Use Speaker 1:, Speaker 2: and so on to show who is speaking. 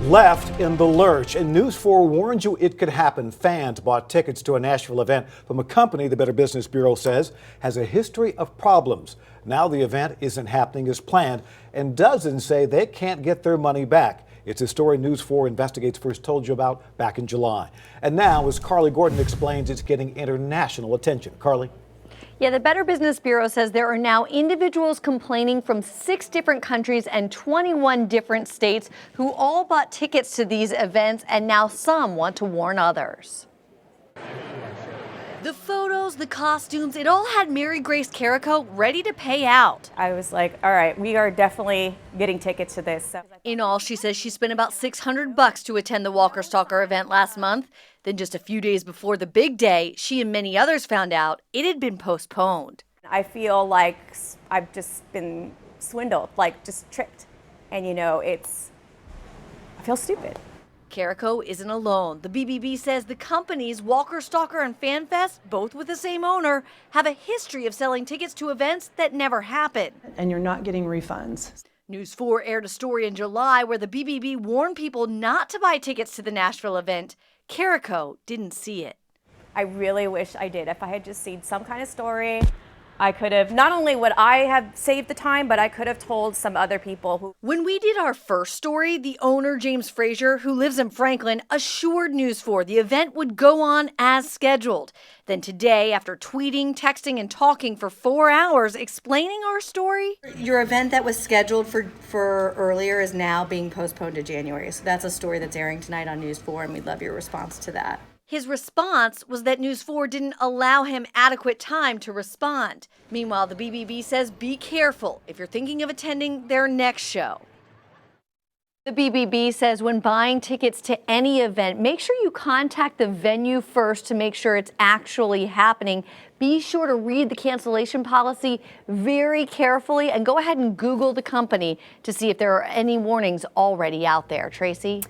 Speaker 1: Left in the lurch, and News 4 warned you it could happen. Fans bought tickets to a Nashville event from a company the Better Business Bureau says has a history of problems. Now the event isn't happening as planned, and dozens say they can't get their money back. It's a story News 4 Investigates first told you about back in July. And now, as Carly Gordon explains, it's getting international attention. Carly?
Speaker 2: Yeah, the Better Business Bureau says there are now individuals complaining from 6 different countries and 21 different states who all bought tickets to these events, and now some want to warn others. The photos, the costumes, it all had Mary Grace Carrico ready to pay out.
Speaker 3: I was like, all right, we are definitely getting tickets to this. So.
Speaker 2: In all, she says she spent about $600 to attend the Walker Stalker event last month. Then just a few days before the big day, she and many others found out it had been postponed.
Speaker 3: I feel like I've just been swindled, like just tricked. And I feel stupid.
Speaker 2: Carrico isn't alone. The BBB says the companies Walker Stalker and FanFest, both with the same owner, have a history of selling tickets to events that never happen.
Speaker 4: And you're not getting refunds.
Speaker 2: News 4 aired a story in July where the BBB warned people not to buy tickets to the Nashville event. Carrico didn't see it.
Speaker 3: I really wish I did. If I had just seen some kind of story, I could have, not only would I have saved the time, but I could have told some other people who.
Speaker 2: When we did our first story, the owner, James Frazier, who lives in Franklin, assured News 4 the event would go on as scheduled. Then today, after tweeting, texting, and talking for 4 hours explaining our story.
Speaker 5: Your event that was scheduled for earlier is now being postponed to January. So that's a story that's airing tonight on News 4, and we'd love your response to that.
Speaker 2: His response was that News 4 didn't allow him adequate time to respond. Meanwhile, the BBB says be careful if you're thinking of attending their next show. The BBB says when buying tickets to any event, make sure you contact the venue first to make sure it's actually happening. Be sure to read the cancellation policy very carefully and go ahead and Google the company to see if there are any warnings already out there. Tracy?